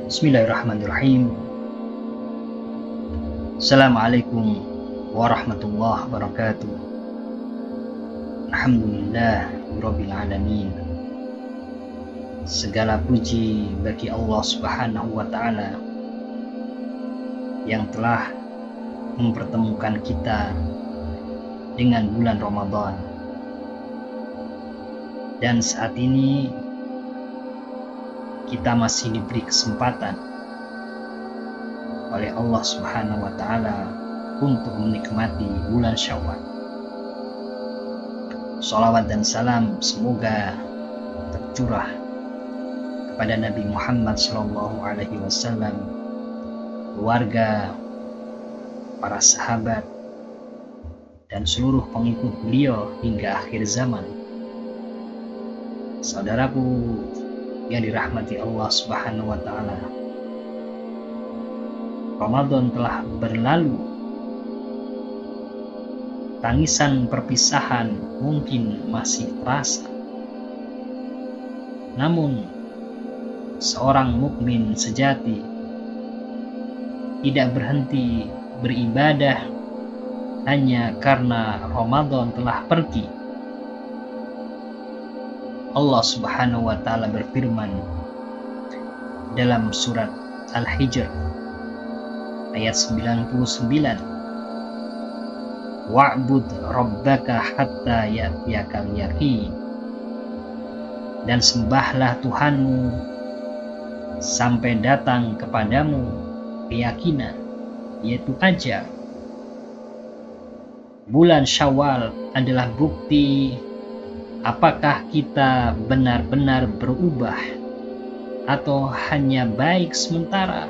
Bismillahirrahmanirrahim. Assalamualaikum warahmatullahi wabarakatuh. Alhamdulillah Rabbil alamin. Segala puji bagi Allah Subhanahu wa ta'ala yang telah mempertemukan kita dengan bulan Ramadan. Dan saat ini kita masih diberi kesempatan oleh Allah Subhanahu wa ta'ala untuk menikmati bulan Syawal. Shalawat dan salam semoga tercurah kepada Nabi Muhammad SAW, keluarga, para sahabat, dan seluruh pengikut beliau hingga akhir zaman. Saudaraku yang dirahmati Allah Subhanahu wa ta'ala, Ramadan telah berlalu. Tangisan perpisahan mungkin masih terasa. Namun seorang mukmin sejati tidak berhenti beribadah hanya karena Ramadan telah pergi. Allah Subhanahu wa ta'ala berfirman dalam surat Al-Hijr ayat 99, wa'bud rabbaka hatta ya'tiyakal yaqin, dan sembahlah Tuhanmu sampai datang kepadamu keyakinan, yaitu ajal. Bulan Syawal adalah bukti apakah kita benar-benar berubah atau hanya baik sementara,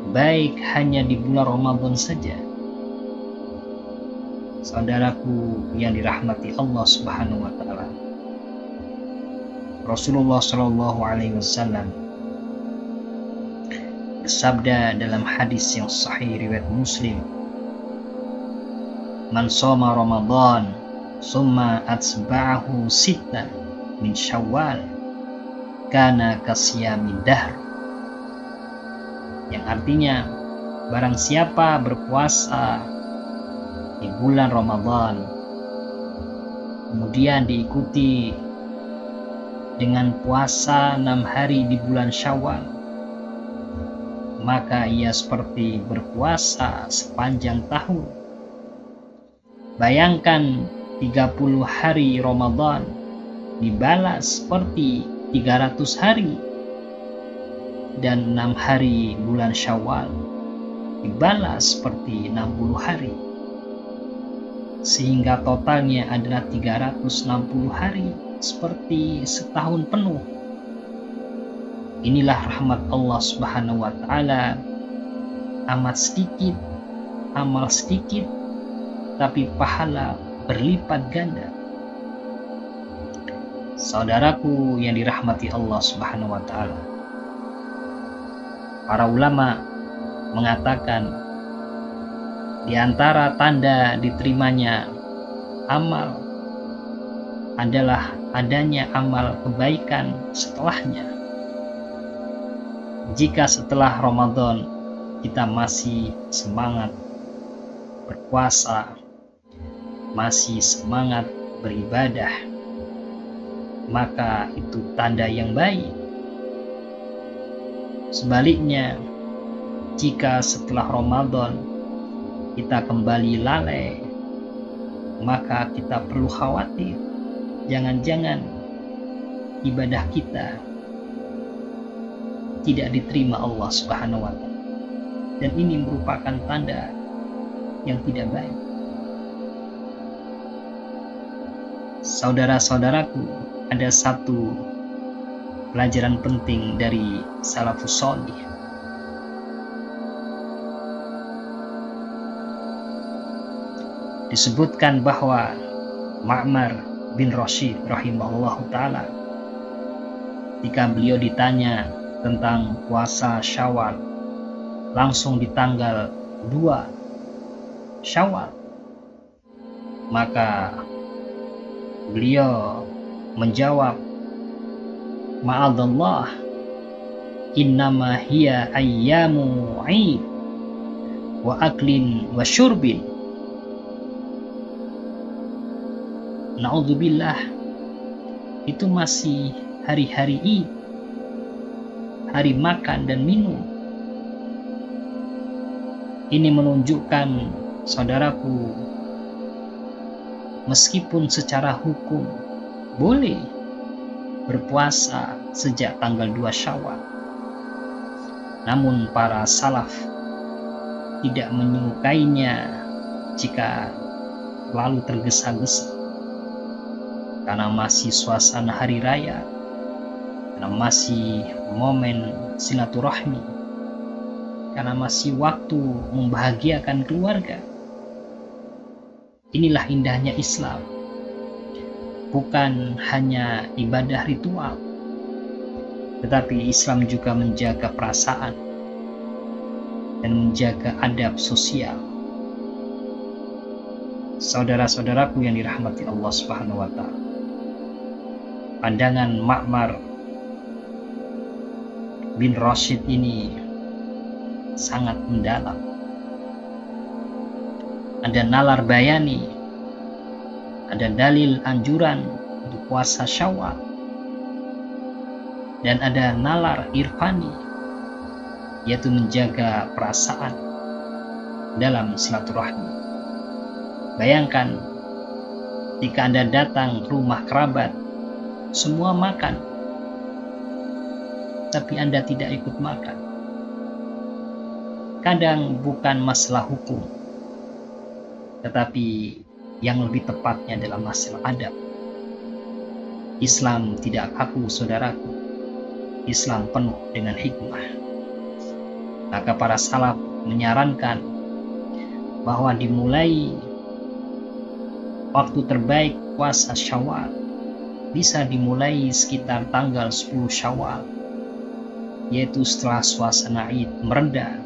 baik hanya di bulan Ramadan saja. Saudaraku yang dirahmati Allah Subhanahu wa ta'ala, Rasulullah Shallallahu alaihi wasallam bersabda dalam hadis yang sahih riwayat Muslim, man shoma Ramadan summa atsba'ahu sittan min Syawal kana kasiyamid dahr, yang artinya barang siapa berpuasa di bulan Ramadan kemudian diikuti dengan puasa 6 hari di bulan Syawal, maka ia seperti berpuasa sepanjang tahun. Bayangkan 30 hari Ramadan dibalas seperti 300 hari, dan 6 hari bulan Syawal dibalas seperti 60 hari, sehingga totalnya adalah 360 hari, seperti setahun penuh. Inilah rahmat Allah Subhanahu wa ta'ala, amat sedikit, amal sedikit, tapi pahala berlipat ganda. Saudaraku yang dirahmati Allah Subhanahu wa ta'ala, para ulama mengatakan di antara tanda diterimanya amal adalah adanya amal kebaikan setelahnya. Jika setelah Ramadan kita masih semangat berpuasa, masih semangat beribadah, maka itu tanda yang baik. Sebaliknya, jika setelah Ramadan kita kembali lalai, maka kita perlu khawatir, jangan-jangan ibadah kita tidak diterima Allah Subhanahu wa ta'ala, dan ini merupakan tanda yang tidak baik. Saudara-saudaraku, ada satu pelajaran penting dari salafus shalih. Disebutkan bahwa Ma'mar bin Rashid rahimahullahu ta'ala, ketika beliau ditanya tentang puasa Syawal langsung di tanggal 2 Syawal, maka beliau menjawab, ma'adallah, innama hiya ayyamu 'id wa aklin wa syurbin. Na'udzubillah, itu masih hari-hari Id, hari makan dan minum. Ini menunjukkan, saudaraku, meskipun secara hukum boleh berpuasa sejak tanggal 2 Syawal, namun para salaf tidak menyukainya jika lalu tergesa-gesa, karena masih suasana hari raya, karena masih momen silaturahmi, karena masih waktu membahagiakan keluarga. Inilah indahnya Islam, bukan hanya ibadah ritual, tetapi Islam juga menjaga perasaan dan menjaga adab sosial. Saudara-saudaraku yang dirahmati Allah Subhanahu wa Ta'ala, pandangan Ma'mar bin Rashid ini sangat mendalam. Ada nalar bayani, ada dalil anjuran untuk puasa Syawal, dan ada nalar irfani, yaitu menjaga perasaan dalam silaturahmi. Bayangkan jika Anda datang ke rumah kerabat, semua makan, tapi Anda tidak ikut makan. Kadang bukan masalah hukum, tetapi yang lebih tepatnya adalah masalah adab. Islam tidak kaku, saudaraku. Islam penuh dengan hikmah. Maka para salaf menyarankan bahwa dimulai waktu terbaik puasa Syawal bisa dimulai sekitar tanggal 10 Syawal, yaitu setelah suasana Id mereda.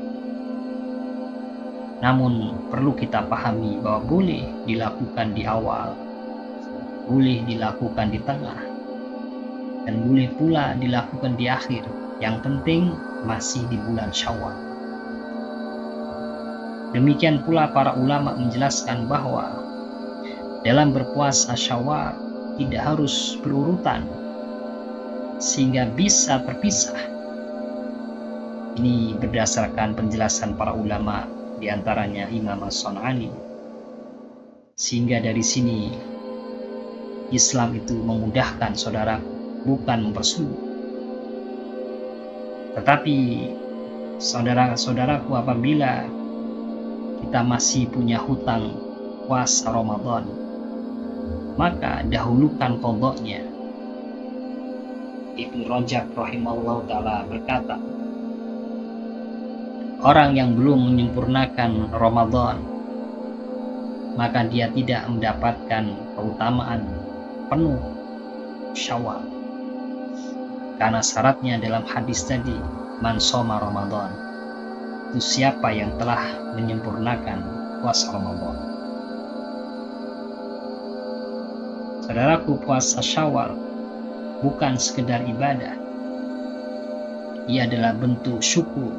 Namun perlu kita pahami bahwa boleh dilakukan di awal, boleh dilakukan di tengah, dan boleh pula dilakukan di akhir. Yang penting masih di bulan Syawal. Demikian pula para ulama menjelaskan bahwa dalam berpuasa Syawal tidak harus berurutan sehingga bisa terpisah. Ini berdasarkan penjelasan para ulama, di antaranya Imam As-San'ani. Sehingga dari sini Islam itu memudahkan, saudara, bukan mempersulit. Tetapi saudara-saudaraku, apabila kita masih punya hutang puasa Ramadan, maka dahulukan qadanya. Ibnu Rajab rahimahullah ta'ala berkata, orang yang belum menyempurnakan Ramadan, maka dia tidak mendapatkan keutamaan penuh Syawal. Karena syaratnya dalam hadis tadi, man shoma Ramadan, itu siapa yang telah menyempurnakan puasa Ramadan. Saudaraku, puasa Syawal bukan sekedar ibadah. Ia adalah bentuk syukur.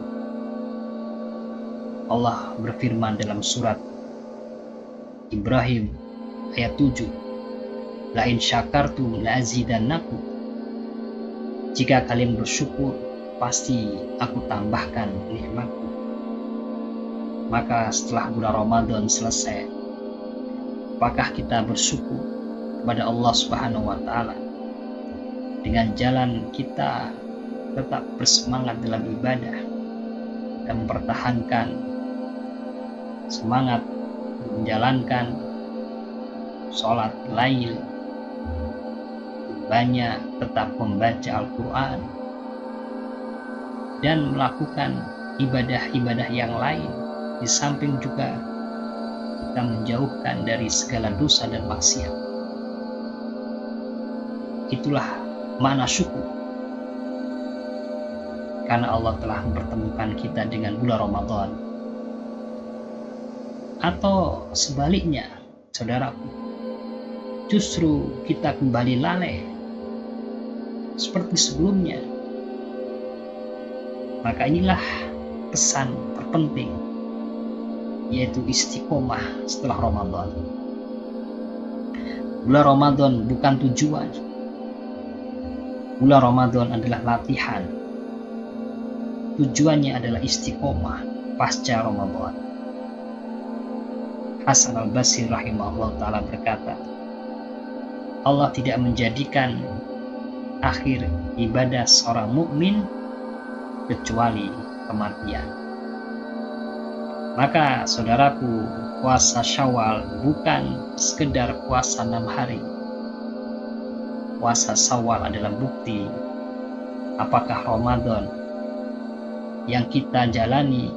Allah berfirman dalam surat Ibrahim ayat 7, la in syakartum la azidannakum, jika kalian bersyukur pasti aku tambahkan nikmatku. Maka setelah bulan Ramadan selesai, apakah kita bersyukur kepada Allah Subhanahu wa Ta'ala dengan jalan kita tetap bersemangat dalam ibadah dan mempertahankan semangat menjalankan sholat lail, banyak tetap membaca Al-Quran, dan melakukan ibadah-ibadah yang lain, di samping juga kita menjauhkan dari segala dosa dan maksiat. Itulah makna syukur, karena Allah telah mempertemukan kita dengan bulan Ramadan. Atau sebaliknya, saudaraku, justru kita kembali lalai seperti sebelumnya. Maka inilah pesan terpenting, yaitu istiqomah setelah Ramadan. Bulan Ramadan bukan tujuan. Bulan Ramadan adalah latihan. Tujuannya adalah istiqomah pasca Ramadan. Hasan al-Basri rahimahullah ta'ala berkata, Allah tidak menjadikan akhir ibadah seorang mukmin kecuali kematian. Maka saudaraku, puasa Syawal bukan sekedar puasa 6 hari. Puasa Syawal adalah bukti apakah Ramadan yang kita jalani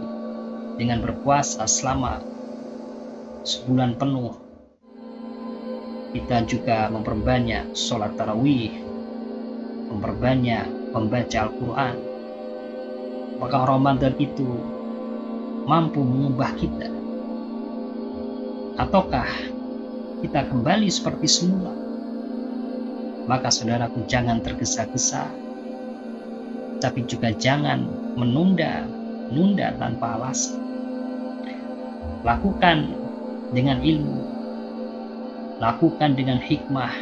dengan berpuasa selama sebulan penuh, kita juga memperbanyak sholat tarawih, memperbanyak membaca Al-Quran, maka Ramadan itu mampu mengubah kita, ataukah kita kembali seperti semula? Maka saudaraku, jangan tergesa-gesa, tapi juga jangan menunda tanpa alasan. Lakukan dengan ilmu, lakukan dengan hikmah,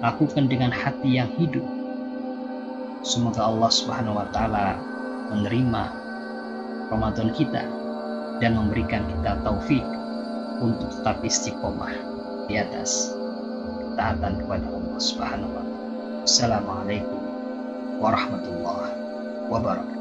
lakukan dengan hati yang hidup. Semoga Allah Subhanahu wa Ta'ala menerima Ramadan kita dan memberikan kita taufik untuk tetap istiqomah di atas ketaatan kepada Allah Subhanahu wa Ta'ala. Assalamualaikum warahmatullahi wabarakatuh.